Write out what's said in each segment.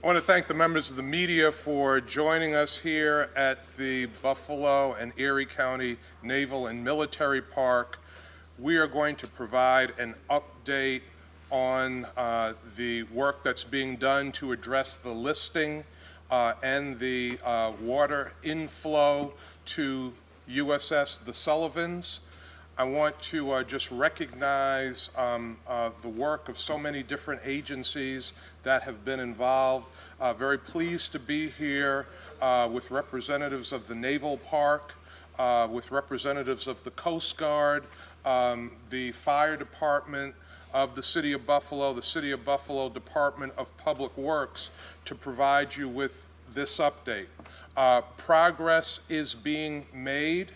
I want to thank the members of the media for joining us here at the Buffalo and Erie County Naval and Military Park. We are going to provide an update on the work that's being done to address the listing and the water inflow to USS the Sullivans. I want to just recognize the work of so many different agencies that have been involved. Very pleased to be here with representatives of the Naval Park, with representatives of the Coast Guard, the Fire Department of the City of Buffalo, the City of Buffalo Department of Public Works, to provide you with this update. Progress is being made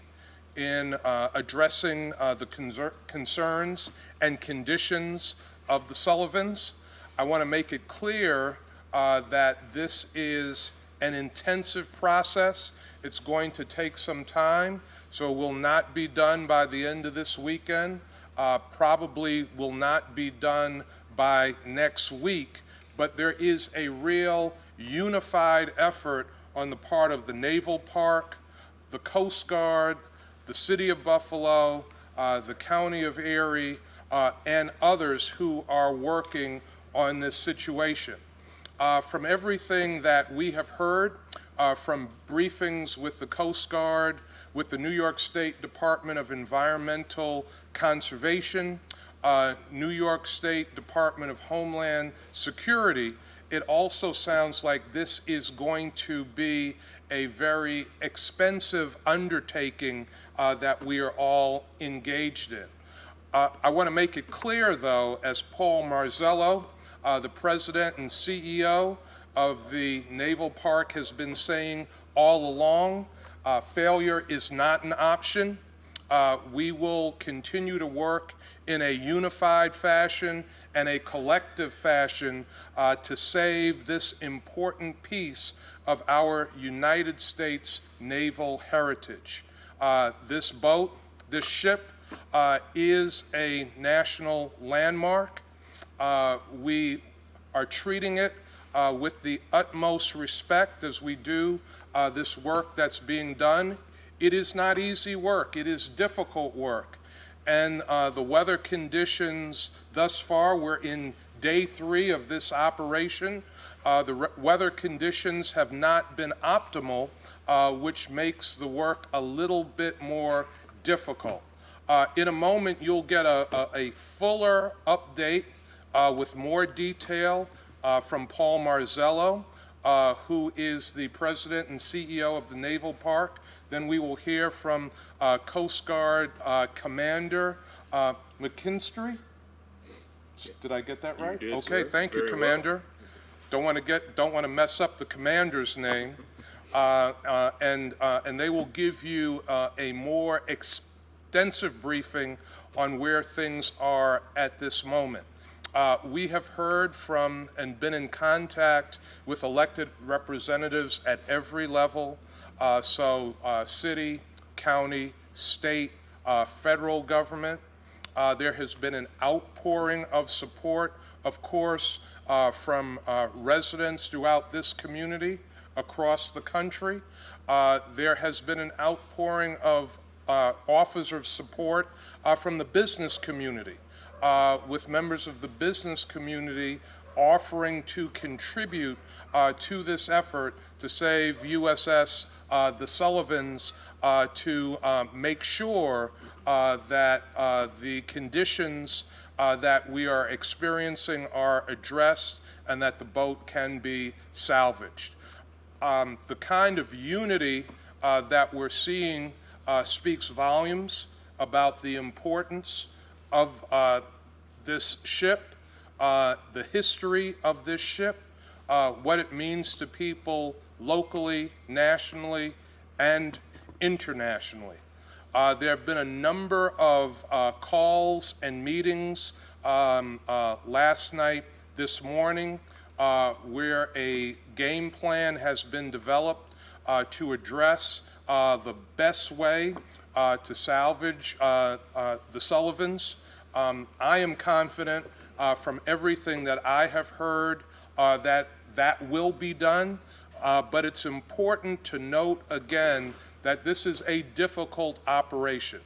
in addressing the concerns and conditions of the Sullivans. I want to make it clear that this is an intensive process. It's going to take some time, so it will not be done by the end of this weekend, probably will not be done by next week, but there is a real unified effort on the part of the Naval Park, the Coast Guard, the City of Buffalo, the County of Erie, and others who are working on this situation. From everything that we have heard, from briefings with the Coast Guard, with the New York State Department of Environmental Conservation, New York State Department of Homeland Security, it also sounds like this is going to be a very expensive undertaking that we are all engaged in. I want to make it clear, though, as Paul Marzello, the President and CEO of the Naval Park, has been saying all along, failure is not an option. We will continue to work in a unified fashion and a collective fashion to save this important piece of our United States naval heritage. This boat, this ship, is a national landmark. We are treating it with the utmost respect as we do this work that's being done. It is not easy work. It is difficult work. And the weather conditions thus far, we're in day 3 of this operation. The weather conditions have not been optimal, which makes the work a little bit more difficult. In a moment, you'll get a fuller update with more detail from Paul Marzello, who is the President and CEO of the Naval Park. Then we will hear from Coast Guard Commander McKinstry. Did I get that right? You did, okay, sir. thank you, Very Commander. Well. Don't want to mess up the commander's name, and they will give you a more extensive briefing on where things are at this moment. We have heard from and been in contact with elected representatives at every level, city, county, state, federal government. There has been an outpouring of support, of course, from residents throughout this community across the country. There has been an outpouring of offers of support from the business community, with members of the business community offering to contribute to this effort to save USS the Sullivans, to make sure that the conditions that we are experiencing are addressed and that the boat can be salvaged. The kind of unity that we're seeing speaks volumes about the importance of this ship, the history of this ship, what it means to people locally, nationally, and internationally. There have been a number of calls and meetings last night, this morning, where a game plan has been developed to address the best way to salvage the Sullivans. I am confident from everything that I have heard that that will be done, but it's important to note again that this is a difficult operation.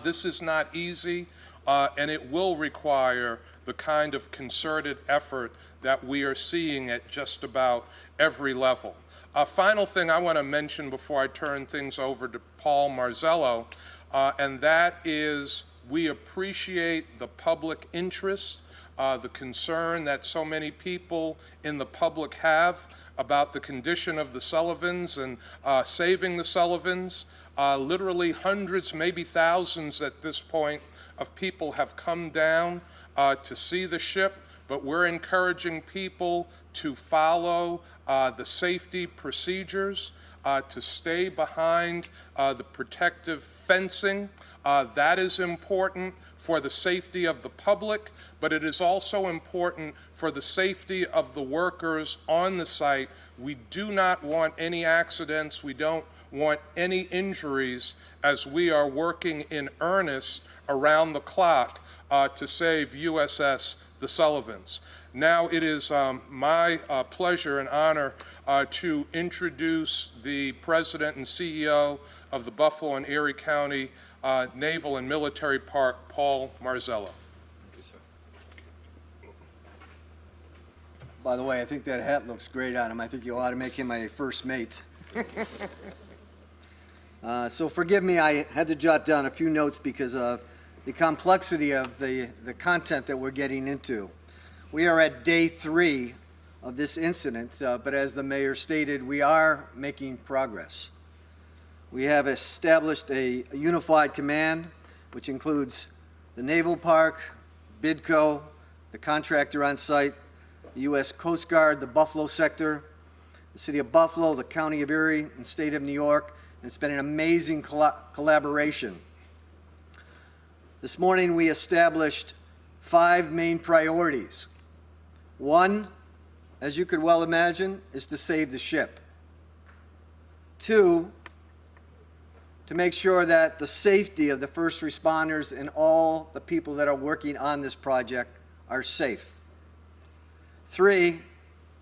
This is not easy, and it will require the kind of concerted effort that we are seeing at just about every level. A final thing I want to mention before I turn things over to Paul Marzello, and that is we appreciate the public interest, the concern that so many people in the public have about the condition of the Sullivans and saving the Sullivans. Literally hundreds, maybe thousands at this point, of people have come down to see the ship, but we're encouraging people to follow the safety procedures, to stay behind the protective fencing. That is important for the safety of the public, but it is also important for the safety of the workers on the site. We do not want any accidents. We don't want any injuries as we are working in earnest around the clock to save USS the Sullivans. Now it is my pleasure and honor to introduce the President and CEO of the Buffalo and Erie County Naval and Military Park, Paul Marzello. By the way, I think that hat looks great on him. I think you ought to make him my first mate. So forgive me, I had to jot down a few notes because of the complexity of the content that we're getting into. We are at day 3 of this incident, but as the mayor stated, we are making progress. We have established a unified command, which includes the Naval Park, BIDCO, the contractor on site, the U.S. Coast Guard, the Buffalo sector, the City of Buffalo, the County of Erie, and State of New York. And it's been an amazing collaboration. This morning we established 5 main priorities. 1, as you could well imagine, is to save the ship. 2, to make sure that the safety of the first responders and all the people that are working on this project are safe. 3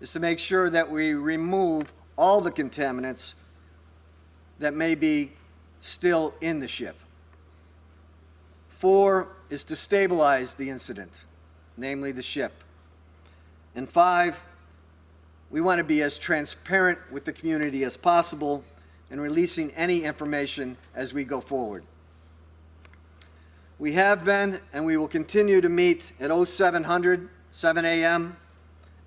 is to make sure that we remove all the contaminants that may be still in the ship. 4 is to stabilize the incident, namely the ship. And 5, we want to be as transparent with the community as possible in releasing any information as we go forward. We have been and we will continue to meet at 0700, 7 a.m.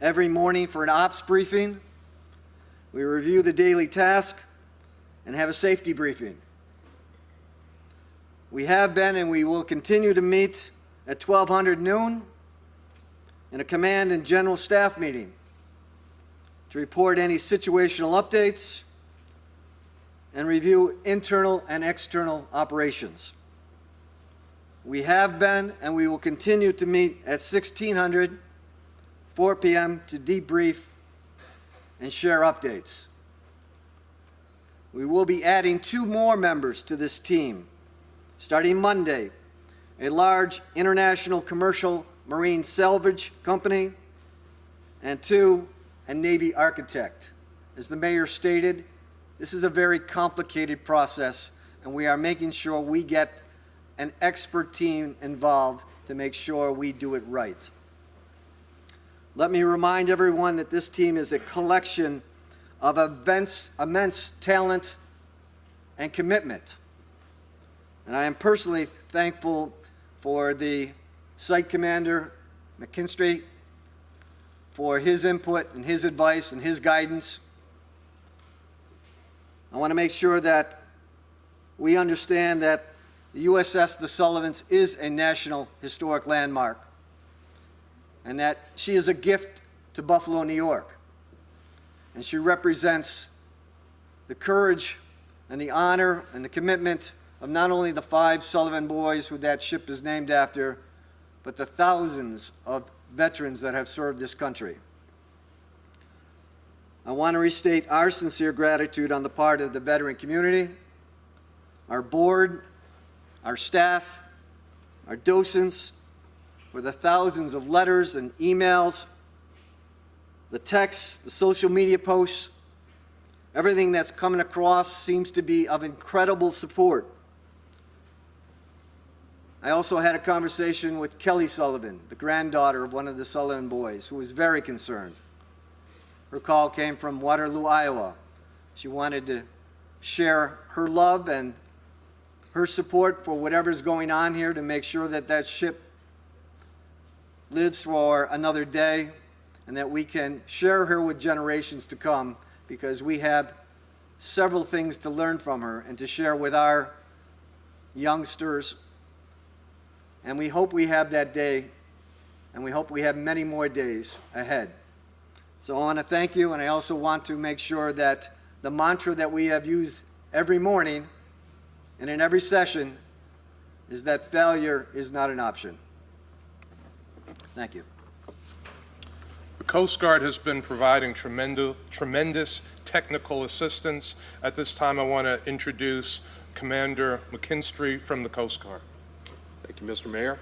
every morning for an ops briefing. We review the daily task and have a safety briefing. We have been and we will continue to meet at 1200 noon in a command and general staff meeting to report any situational updates and review internal and external operations. We have been and we will continue to meet at 1600, 4 p.m. to debrief and share updates. We will be adding 2 more members to this team. Starting Monday, a large international commercial marine salvage company, and 2, a Navy architect. As the mayor stated, this is a very complicated process, and we are making sure we get an expert team involved to make sure we do it right. Let me remind everyone that this team is a collection of immense talent and commitment. And I am personally thankful for the site commander, McKinstry, for his input and his advice and his guidance. I want to make sure that we understand that the USS the Sullivans is a National Historic Landmark and that she is a gift to Buffalo, New York. And she represents the courage and the honor and the commitment of not only the 5 Sullivan boys who that ship is named after, but the thousands of veterans that have served this country. I want to restate our sincere gratitude on the part of the veteran community, our board, our staff, our docents, for the thousands of letters and emails the texts, the social media posts, everything that's coming across seems to be of incredible support. I also had a conversation with Kelly Sullivan, the granddaughter of one of the Sullivan boys, who was very concerned. Her call came from Waterloo, Iowa. She wanted to share her love and her support for whatever's going on here to make sure that that ship lives for another day and that we can share her with generations to come, because we have several things to learn from her and to share with our youngsters. And we hope we have that day, and we hope we have many more days ahead. So I want to thank you, and I also want to make sure that the mantra that we have used every morning and in every session is that failure is not an option. Thank you. The Coast Guard has been providing tremendous technical assistance. At this time, I want to introduce Commander McKinstry from the Coast Guard. Thank you, Mr. Mayor.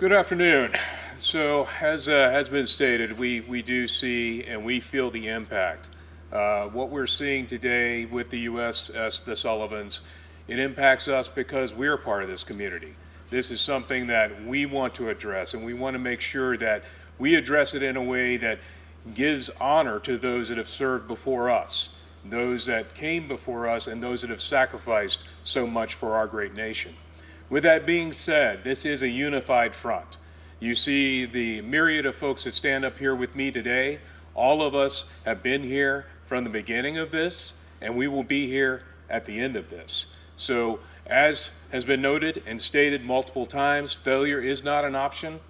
Good afternoon. So, as has been stated, we do see and we feel the impact. What we're seeing today with the USS the Sullivans, it impacts us because we're part of this community. This is something that we want to address, and we want to make sure that we address it in a way that gives honor to those that have served before us, those that came before us, and those that have sacrificed so much for our great nation. With that being said, this is a unified front. You see the myriad of folks that stand up here with me today. All of us have been here from the beginning of this, and we will be here at the end of this. So, as has been noted and stated multiple times, failure is not an option.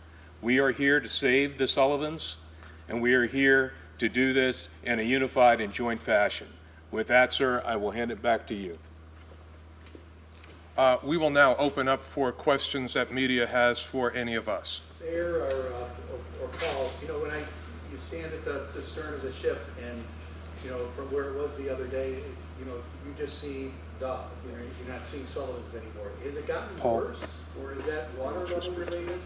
We are here to save the Sullivans, and we are here to do this in a unified and joint fashion. With that, sir, I will hand it back to you. We will now open up for questions that media has for any of us. Mayor or Paul, you know, when you stand at the stern of the ship and, you know, from where it was the other day, you know, you just see dock, you know, you're not seeing Sullivans anymore. Has it gotten worse, or is that water level related?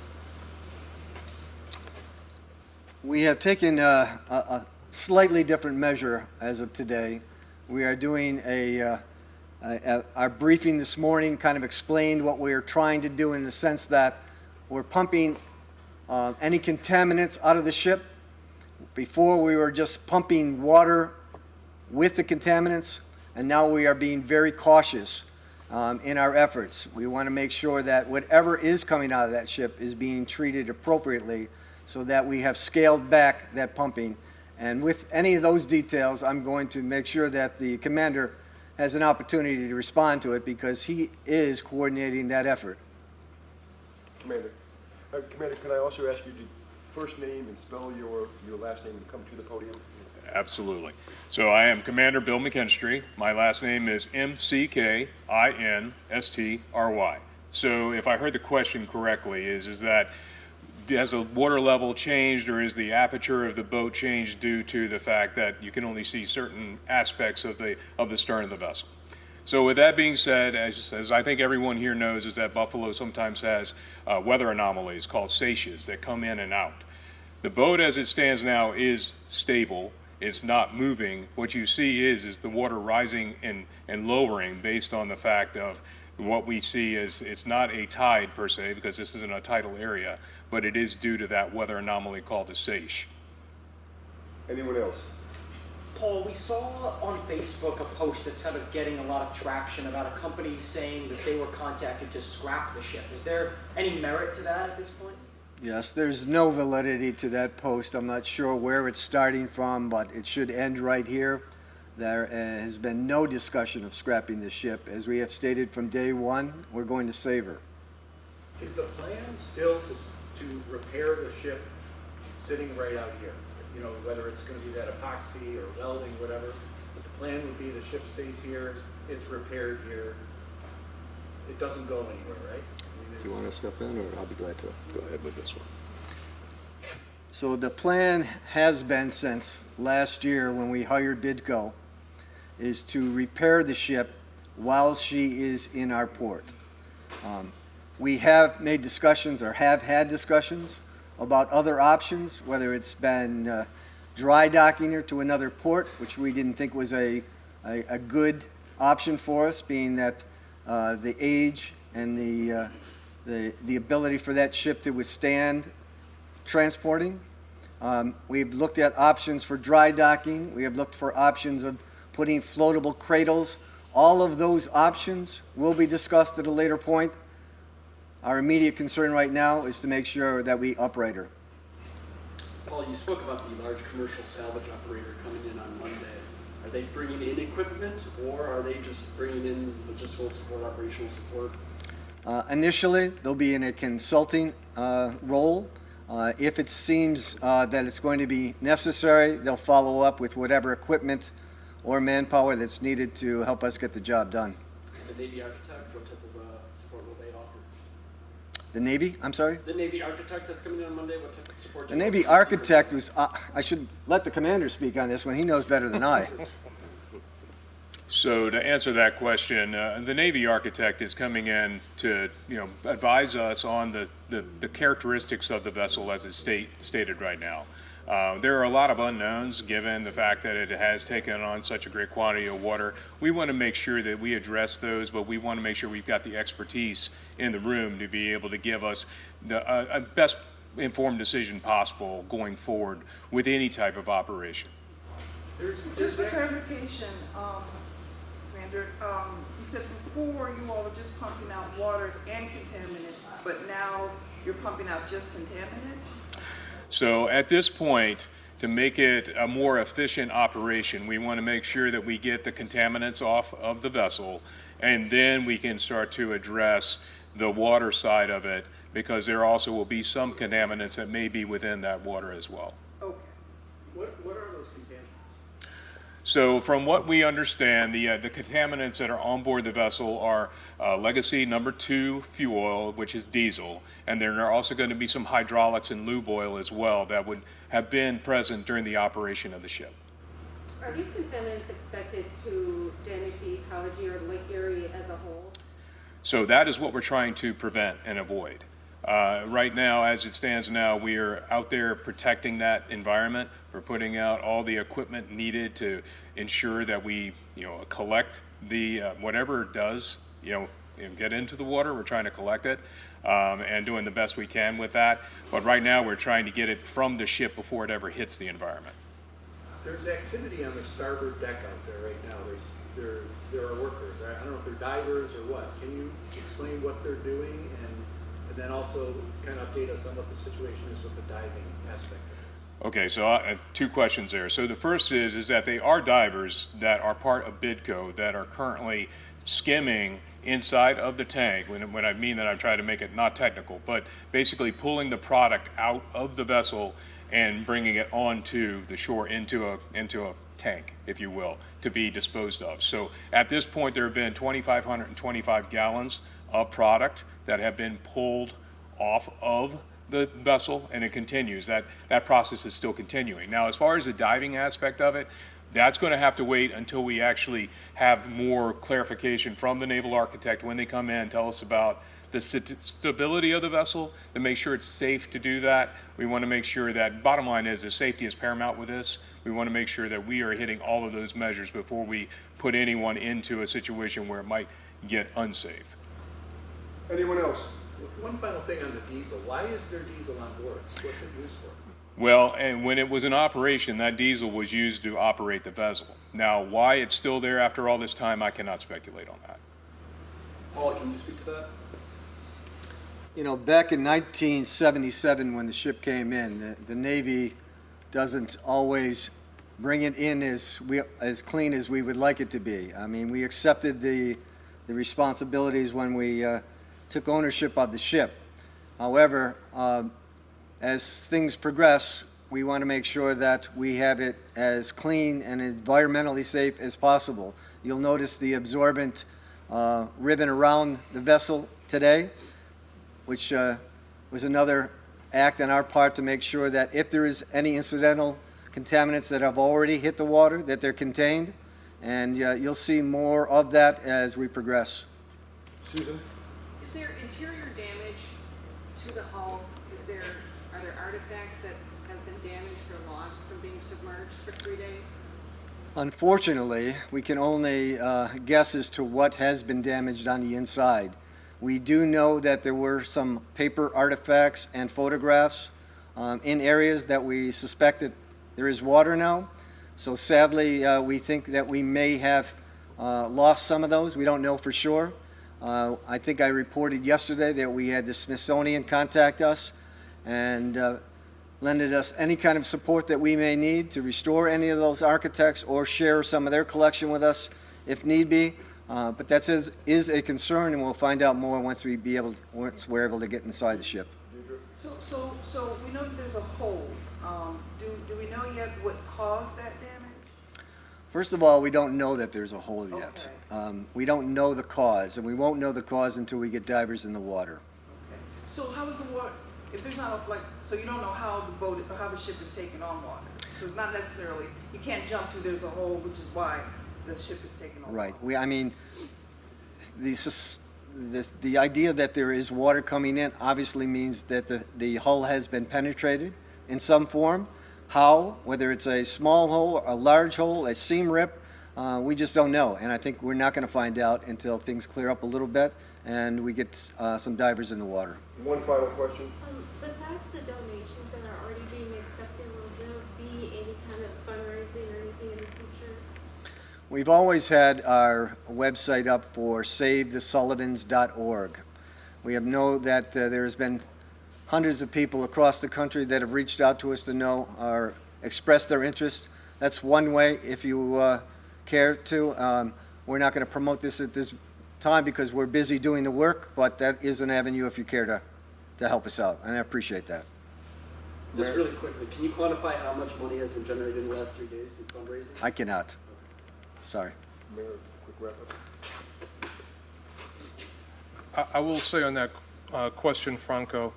We have taken a slightly different measure as of today. We are doing our briefing this morning kind of explained what we're trying to do, in the sense that we're pumping any contaminants out of the ship. Before, we were just pumping water with the contaminants, and now we are being very cautious in our efforts. We want to make sure that whatever is coming out of that ship is being treated appropriately, so that we have scaled back that pumping. And with any of those details, I'm going to make sure that the commander has an opportunity to respond to it, because he is coordinating that effort. Commander, can I also ask you to first name and spell your last name and come to the podium? Absolutely. So I am Commander Bill McKinstry. My last name is McKinstry. So if I heard the question correctly, is that has the water level changed, or is the aperture of the boat changed due to the fact that you can only see certain aspects of the stern of the vessel? So with that being said, as I think everyone here knows, is that Buffalo sometimes has weather anomalies called seiches that come in and out. The boat as it stands now is stable. It's not moving. What you see is the water rising and lowering based on the fact of what we see is it's not a tide per se, because this isn't a tidal area, but it is due to that weather anomaly called a seiche. Anyone else? Paul, we saw on Facebook a post that's sort of getting a lot of traction about a company saying that they were contacted to scrap the ship. Is there any merit to that at this point? Yes, there's no validity to that post. I'm not sure where it's starting from, but it should end right here. There has been no discussion of scrapping the ship. As we have stated from day one, we're going to save her. Is the plan still to repair the ship sitting right out here? You know, whether it's going to be that epoxy or welding, whatever. But the plan would be the ship stays here, it's repaired here. It doesn't go anywhere, right? Do you want to step in, or I'll be glad to? Go ahead with this one. So the plan has been, since last year when we hired Bidco, is to repair the ship while she is in our port. We have made discussions, or have had discussions, about other options, whether it's been dry docking her to another port, which we didn't think was a good option for us, being that the age and the ability for that ship to withstand transporting. We've looked at options for dry docking. We have looked for options of putting floatable cradles. All of those options will be discussed at a later point. Our immediate concern right now is to make sure that we upright her. Paul, you spoke about the large commercial salvage operator coming in on Monday. Are they bringing in equipment, or are they just bringing in logistical support, operational support? Initially, they'll be in a consulting role. If it seems that it's going to be necessary, they'll follow up with whatever equipment or manpower that's needed to help us get the job done. The Navy architect, what type of support will they offer? The Navy, I'm sorry? The Navy architect that's coming in on Monday, what type of support? The Navy architect was, I should let the commander speak on this one. He knows better than I. So to answer that question, the Navy architect is coming in to, advise us on the characteristics of the vessel as it's stated right now. There are a lot of unknowns given the fact that it has taken on such a great quantity of water. We want to make sure that we address those, but we want to make sure we've got the expertise in the room to be able to give us the best informed decision possible going forward with any type of operation. Just for clarification, Commander, you said before you all were just pumping out water and contaminants, but now you're pumping out just contaminants? So at this point, to make it a more efficient operation, we want to make sure that we get the contaminants off of the vessel, and then we can start to address the water side of it, because there also will be some contaminants that may be within that water as well. Okay. What are those contaminants? So from what we understand, the contaminants that are on board the vessel are legacy number 2 fuel oil, which is diesel, and there are also going to be some hydraulics and lube oil as well that would have been present during the operation of the ship. Are these contaminants expected to damage the ecology or Lake Erie as a whole? So that is what we're trying to prevent and avoid. Right now, as it stands now, we are out there protecting that environment. We're putting out all the equipment needed to ensure that we, collect the whatever it does, get into the water. We're trying to collect it and doing the best we can with that. But right now, we're trying to get it from the ship before it ever hits the environment. There's activity on the starboard deck out there right now. There are workers. I don't know if they're divers or what. Can you explain what they're doing and then also kind of update us on what the situation is with the diving aspect of this? Okay, so 2 questions there. So the first is that they are divers that are part of BIDCO that are currently skimming inside of the tank. When I mean that, I'm trying to make it not technical, but basically pulling the product out of the vessel and bringing it onto the shore into a tank, if you will, to be disposed of. So at this point, there have been 2,525 gallons of product that have been pulled off of the vessel, and it continues. That process is still continuing. Now, as far as the diving aspect of it, that's going to have to wait until we actually have more clarification from the naval architect when they come in and tell us about the stability of the vessel, to make sure it's safe to do that. We want to make sure that, bottom line is, the safety is paramount with this. We want to make sure that we are hitting all of those measures before we put anyone into a situation where it might get unsafe. Anyone else? One final thing on the diesel. Why is there diesel on board? What's it used for? Well, and when it was in operation, that diesel was used to operate the vessel. Now, why it's still there after all this time, I cannot speculate on that. Paul, can you speak to that? Back in 1977, when the ship came in, the Navy doesn't always bring it in as clean as we would like it to be. I mean, we accepted the responsibilities when we took ownership of the ship. However, as things progress, we want to make sure that we have it as clean and environmentally safe as possible. You'll notice the absorbent ribbon around the vessel today, which was another act on our part to make sure that if there is any incidental contaminants that have already hit the water, that they're contained. And you'll see more of that as we progress. Susan? Is there interior damage to the hull? Are there artifacts that have been damaged or lost from being submerged? submerged for 3 days? Unfortunately, we can only guess as to what has been damaged on the inside. We do know that there were some paper artifacts and photographs in areas that we suspect that there is water now. So sadly, we think that we may have lost some of those. We don't know for sure. I think I reported yesterday that we had the Smithsonian contact us and lended us any kind of support that we may need to restore any of those architects or share some of their collection with us if need be. But that is a concern, and we'll find out more once we're able to get inside the ship. So we know that there's a hole. Do we know yet what caused that damage? First of all, we don't know that there's a hole yet. Okay. We don't know the cause, and we won't know the cause until we get divers in the water. Okay. So how is the water, if there's not so you don't know how the ship is taken on water? So it's not necessarily, you can't jump to there's a hole, which is why the ship is taken on Right. water. I mean, the idea that there is water coming in obviously means that the hull has been penetrated in some form. How, whether it's a small hole, a large hole, a seam rip, we just don't know. And I think we're not going to find out until things clear up a little bit and we get some divers in the water. One final question. Besides the donations that are already being accepted, will there be any kind of fundraising or anything in the future? We've always had our website up for savethesullivans.org. We have known that there has been hundreds of people across the country that have reached out to us to know or express their interest. That's one way if you care to. We're not going to promote this at this time because we're busy doing the work, but that is an avenue if you care to help us out, and I appreciate that. Just really quickly, can you quantify how much money has been generated in the last 3 days through fundraising? I cannot. Sorry. Mayor, quick wrap up. I will say on that question, Franco,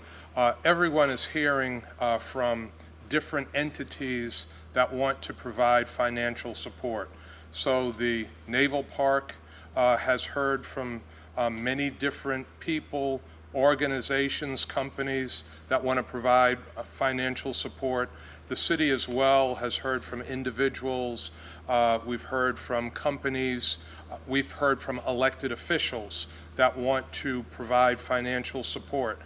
everyone is hearing from different entities that want to provide financial support. So the Naval Park has heard from many different people, organizations, companies that want to provide financial support. The city as well has heard from individuals. We've heard from companies. We've heard from elected officials that want to provide financial support.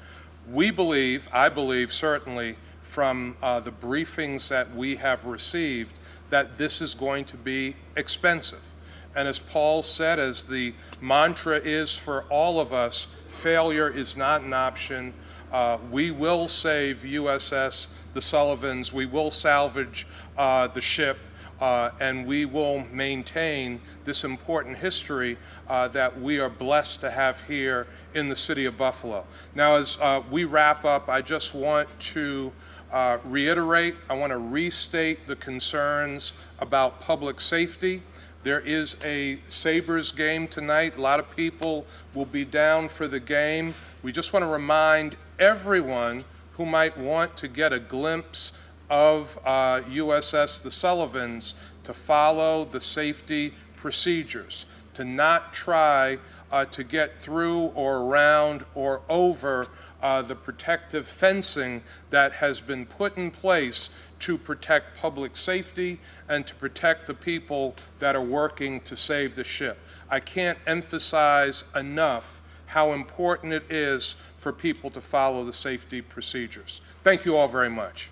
We believe, I believe certainly from the briefings that we have received, that this is going to be expensive. And as Paul said, as the mantra is for all of us, failure is not an option. We will save USS the Sullivans. We will salvage the ship. And we will maintain this important history that we are blessed to have here in the city of Buffalo. Now, as we wrap up, I just want to reiterate, I want to restate the concerns about public safety. There is a Sabres game tonight. A lot of people will be down for the game. We just want to remind everyone who might want to get a glimpse of USS the Sullivans to follow the safety procedures, to not try to get through or around or over the protective fencing that has been put in place to protect public safety and to protect the people that are working to save the ship. I can't emphasize enough how important it is for people to follow the safety procedures. Thank you all very much.